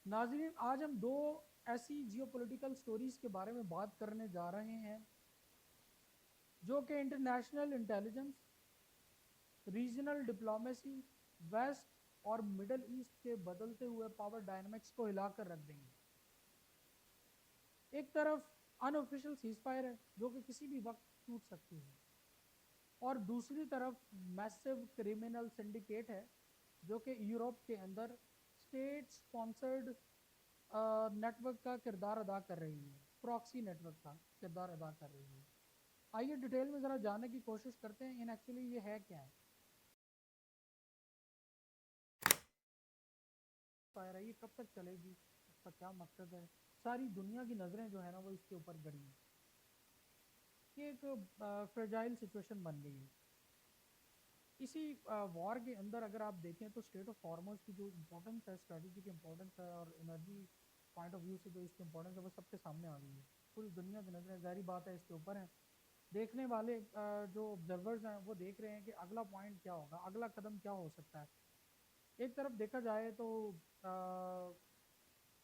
नाज़रीन, आज हम दो ऐसी जियोपॉलिटिकल स्टोरीज के बारे में बात करने जा रहे हैं जो कि international intelligence, regional diplomacy, west और मिडल ईस्ट के बदलते हुए पावर डायनामिक्स को हिलाकर रख देंगे। एक तरफ अनऑफिशियल सीजफायर है जो कि किसी भी वक्त टूट सकती है, और दूसरी तरफ मैसिव क्रिमिनल सिंडिकेट है जो कि यूरोप के अंदर स्टेट स्पॉन्सर्ड नेटवर्क का किरदार अदा कर रही है, प्रॉक्सी नेटवर्क का किरदार अदा कर रही है। आइए डिटेल में ज़रा जानने की कोशिश करते हैं इन एक्चुअली ये है क्या है, फायर है, ये कब तक चलेगी, इसका क्या मकसद है। सारी दुनिया की नज़रें जो है ना वो इसके ऊपर गड़ी हैं। ये एक फ्रेजाइल सिचुएशन बन गई है। इसी वॉर के अंदर अगर आप देखें तो स्टेट ऑफ हॉर्मोज की जो इम्पोर्टेंस है, स्ट्रेटजी की इम्पोर्टेंस है और एनर्जी पॉइंट ऑफ व्यू से जो इसकी इम्पोर्टेंस है वो सबके सामने आ गई है। पूरी दुनिया की नज़रें ज़ाहिर बात है इसके ऊपर है। देखने वाले जो ऑब्जर्वर्स हैं वो देख रहे हैं कि अगला पॉइंट क्या होगा, अगला कदम क्या हो सकता है। एक तरफ देखा जाए तो आ,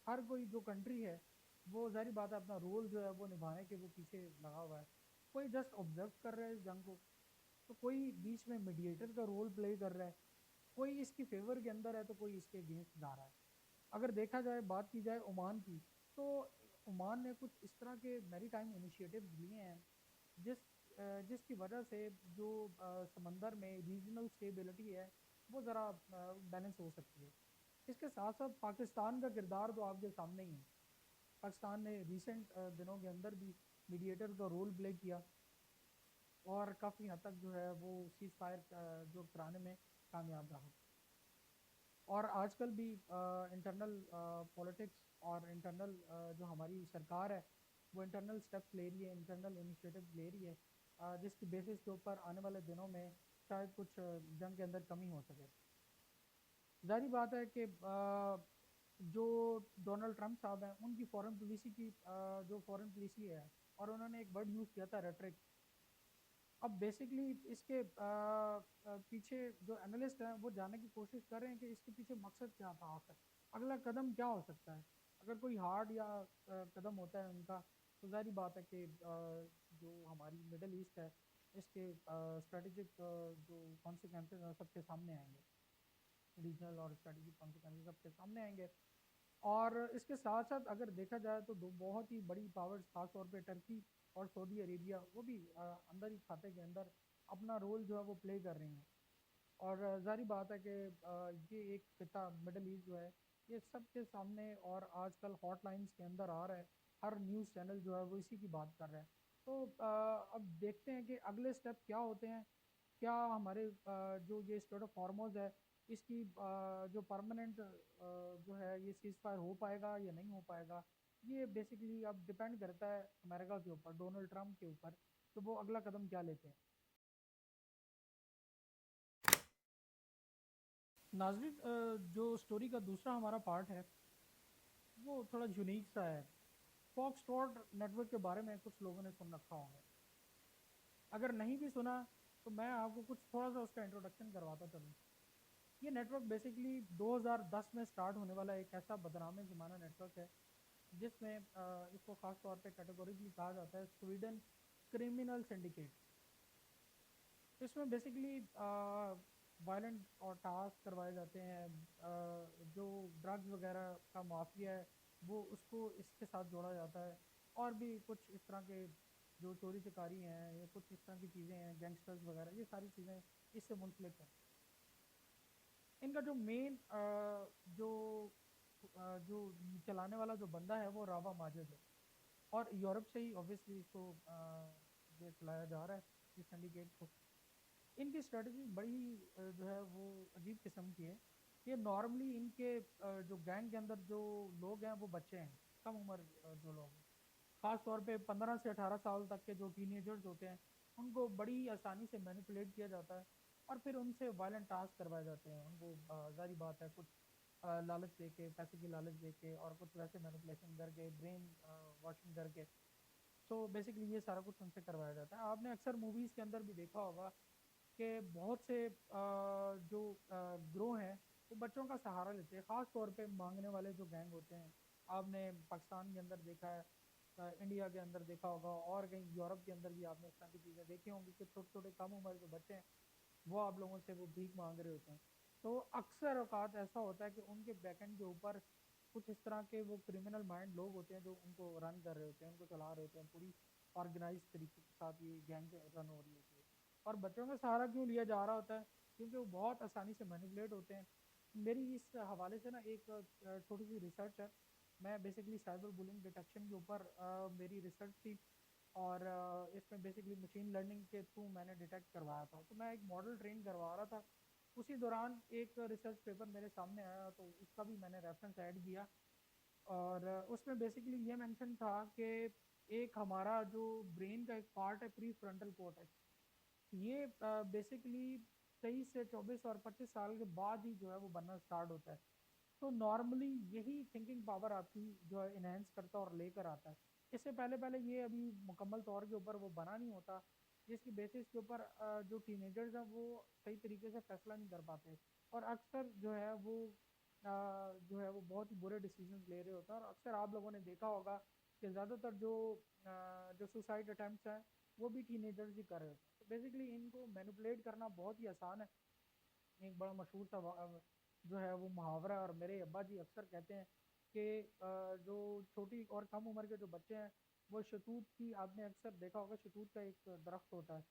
हर कोई जो कंट्री है वो ज़ाहिर बात है अपना रोल जो है वो निभाने के वो पीछे लगा हुआ है। कोई जस्ट ऑब्जर्व कर रहा है इस जंग को, तो कोई बीच में मीडिएटर का रोल प्ले कर रहा है, कोई इसकी फेवर के अंदर है तो कोई इसके अगेंस्ट जा रहा है। अगर देखा जाए, बात की जाए ओमान की, तो ओमान ने कुछ इस तरह के मैरी टाइम इनिशिएटिव लिए हैं जिसकी वजह से जो समंदर में रीजनल स्टेबिलिटी है वो ज़रा बैलेंस हो सकती है। इसके साथ साथ पाकिस्तान का किरदार तो आपके सामने ही है। पाकिस्तान ने रिसेंट दिनों के अंदर भी मीडिएटर का रोल प्ले किया और काफ़ी हद तक जो है वो सीज फायर जो कराने में कामयाब रहा। और आजकल भी इंटरनल पॉलिटिक्स और इंटरनल जो हमारी सरकार है वो इंटरनल स्टेप्स ले रही है, इंटरनल इनिशिएटिव ले रही है, जिसकी बेसिस के ऊपर आने वाले दिनों में शायद कुछ जंग के अंदर कमी हो सके। जारी बात है कि जो डोनाल्ड ट्रंप साहब हैं उनकी फॉरेन पॉलिसी की जो फॉरेन पॉलिसी है, और उन्होंने एक वर्ड यूज़ किया था, रेटरिक। अब बेसिकली इसके पीछे जो एनालिस्ट हैं वो जानने की कोशिश कर रहे हैं कि इसके पीछे मकसद क्या था आखिर, अगला कदम क्या हो सकता है। अगर कोई हार्ड या कदम होता है उनका, तो जाहिर बात है कि जो हमारी मिडल ईस्ट है इसके स्ट्रेटेजिक जो कॉन्सिक्वेंसेज हैं सबके सामने आएंगे, रीजनल और स्ट्रेटेजिक कॉन्सिक्वेंसेज सबके सामने आएंगे। और इसके साथ साथ अगर देखा जाए तो दो बहुत ही बड़ी पावर्स, खासतौर पे टर्की और सऊदी अरेबिया, वो भी अंदर ही खाते के अंदर अपना रोल जो है वो प्ले कर रही हैं। और जारी बात है कि ये एक खिता मिडल ईस्ट जो है ये सबके सामने और आजकल हॉटलाइंस के अंदर आ रहा है। हर न्यूज़ चैनल जो है वो इसी की बात कर रहा है। तो अब देखते हैं कि अगले स्टेप क्या होते हैं। क्या हमारे जो ये स्टेट ऑफ हॉर्मोज है इसकी जो परमानेंट जो है ये सीज फायर हो पाएगा या नहीं हो पाएगा। ये बेसिकली अब डिपेंड करता है अमेरिका के ऊपर, डोनाल्ड ट्रंप के ऊपर, कि वो अगला कदम क्या लेते हैं। नाजरीन, जो स्टोरी का दूसरा हमारा पार्ट है वो थोड़ा यूनिक सा है। फॉक्स ट्रॉट नेटवर्क के बारे में कुछ लोगों ने सुन रखा होगा। अगर नहीं भी सुना तो मैं आपको कुछ थोड़ा सा उसका इंट्रोडक्शन करवाता चलूँ। ये नेटवर्क बेसिकली 2010 में स्टार्ट होने वाला एक ऐसा बदनाम ज़माना नेटवर्क है जिसमें इसको ख़ास तौर पे कैटेगोरिकली कहा जाता है स्वीडन क्रिमिनल सिंडिकेट। इसमें बेसिकली वायलेंट और टास्क करवाए जाते हैं। जो ड्रग्स वगैरह का माफिया है वो उसको इसके साथ जोड़ा जाता है, और भी कुछ इस तरह के जो चोरी चकारी हैं या कुछ इस तरह की चीज़ें हैं, गैंगस्टर्स वगैरह, ये सारी चीज़ें इससे मुंसलिक हैं। इनका जो मेन जो जो चलाने वाला जो बंदा है वो रावा माजिद है, और यूरोप से ही ऑब्वियसली इसको ये चलाया जा रहा है इस सिंडिकेट को। इनकी स्ट्रेटजी बड़ी जो है वो अजीब किस्म की है। ये नॉर्मली इनके जो गैंग के अंदर जो लोग हैं वो बच्चे हैं, कम उम्र जो लोग हैं, ख़ास तौर पे 15 से 18 साल तक के जो टीनेजर्स होते हैं उनको बड़ी आसानी से मैनिपुलेट किया जाता है, और फिर उनसे वायलेंट टास्क करवाए जाते हैं। उनको जारी बात है कुछ लालच दे के, पैसे की लालच दे के, और कुछ वैसे मैनिपुलेशन करके, ब्रेन वॉशिंग करके। सो बेसिकली ये सारा कुछ उनसे करवाया जाता है। आपने अक्सर मूवीज़ के अंदर भी देखा होगा कि बहुत से जो ग्रोह हैं वो बच्चों का सहारा लेते हैं, ख़ास तौर पे मांगने वाले जो गैंग होते हैं। आपने पाकिस्तान के अंदर देखा है, इंडिया के अंदर देखा होगा, और कहीं यूरोप के अंदर भी आपने इस तरह की चीज़ें देखी होंगी कि छोटे छोटे कम उम्र के बच्चे हैं, वो आप लोगों से वो भीख मांग रहे होते हैं। तो अक्सर औकात ऐसा होता है कि उनके बैकएंड के ऊपर कुछ इस तरह के वो क्रिमिनल माइंड लोग होते हैं जो उनको रन कर रहे होते हैं, उनको चला रहे होते हैं, पूरी ऑर्गेनाइज तरीके के साथ ये गैंग रन हो रही होती है। और बच्चों का सहारा क्यों लिया जा रहा होता है? क्योंकि वो बहुत आसानी से मैनिपुलेट होते हैं। मेरी इस हवाले से ना एक छोटी सी रिसर्च है। मैं बेसिकली साइबर बुलिंग डिटेक्शन के ऊपर मेरी रिसर्च थी, और इसमें बेसिकली मशीन लर्निंग के थ्रू मैंने डिटेक्ट करवाया था। तो मैं एक मॉडल ट्रेन करवा रहा था, उसी दौरान एक रिसर्च पेपर मेरे सामने आया, तो उसका भी मैंने रेफरेंस ऐड किया। और उसमें बेसिकली ये मेंशन था कि एक हमारा जो ब्रेन का एक पार्ट है, प्री फ्रंटल कॉर्टेक्स, ये बेसिकली 23 से 24 और 25 साल के बाद ही जो है वो बनना स्टार्ट होता है। तो नॉर्मली यही थिंकिंग पावर आपकी जो है इनहेंस करता है और लेकर आता है। इससे पहले पहले ये अभी मुकम्मल तौर के ऊपर वो बना नहीं होता, जिसकी बेसिस के ऊपर जो टीनेजर्स हैं वो सही तरीके से फैसला नहीं कर पाते, और अक्सर जो है वो जो है वो बहुत ही बुरे डिसीजन ले रहे होते हैं। और अक्सर आप लोगों ने देखा होगा कि ज़्यादातर जो सुसाइड अटैम्प्ट्स हैं वो भी टीनेजर्स ही कर रहे होते हैं। तो बेसिकली इनको मैनिपुलेट करना बहुत ही आसान है। एक बड़ा मशहूर सा जो है वो मुहावरा है, और मेरे अब्बा जी अक्सर कहते हैं कि जो छोटी और कम उम्र के जो बच्चे हैं वो शतूत की, आपने अक्सर देखा होगा शतूत का एक दरख्त होता है,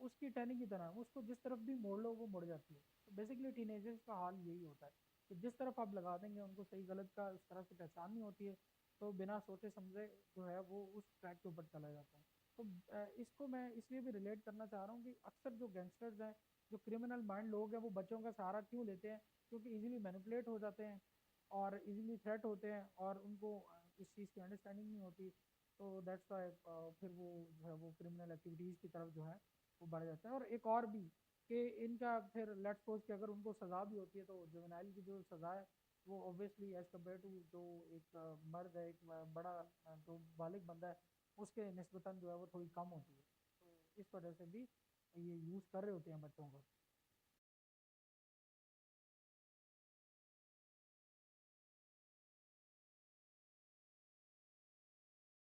उसकी टहनी की तरह उसको जिस तरफ भी मोड़ लो वो मुड़ जाती है। तो बेसिकली टीनेजर्स का हाल यही होता है कि जिस तरफ आप लगा देंगे उनको सही गलत का उस तरह से पहचान नहीं होती है, तो बिना सोचे समझे जो है वो उस ट्रैक के ऊपर चला जाता है। तो इसको मैं इसलिए भी रिलेट करना चाह रहा हूँ कि अक्सर जो गैंगस्टर्स हैं, जो क्रिमिनल माइंड लोग हैं, वो बच्चों का सहारा क्यों लेते हैं? क्योंकि इजीली मैनिपुलेट हो जाते हैं और इजीली थ्रेट होते हैं, और उनको इस चीज़ की अंडरस्टैंडिंग नहीं होती। तो दैट्स वाई फिर वो जो है वो क्रिमिनल एक्टिविटीज़ की तरफ जो है वो बढ़ जाते हैं। और एक और भी कि इनका फिर लेट्स सपोज कि अगर उनको सज़ा भी होती है, तो जुवेनाइल की जो सज़ा है वो ऑब्वियसली एज़ कम्पेयर टू जो एक मर्द है, एक बड़ा जो बालिग बंदा है, उसके निस्बतन जो है वो थोड़ी कम होती है। तो इस वजह से भी ये यूज़ कर रहे होते हैं बच्चों को।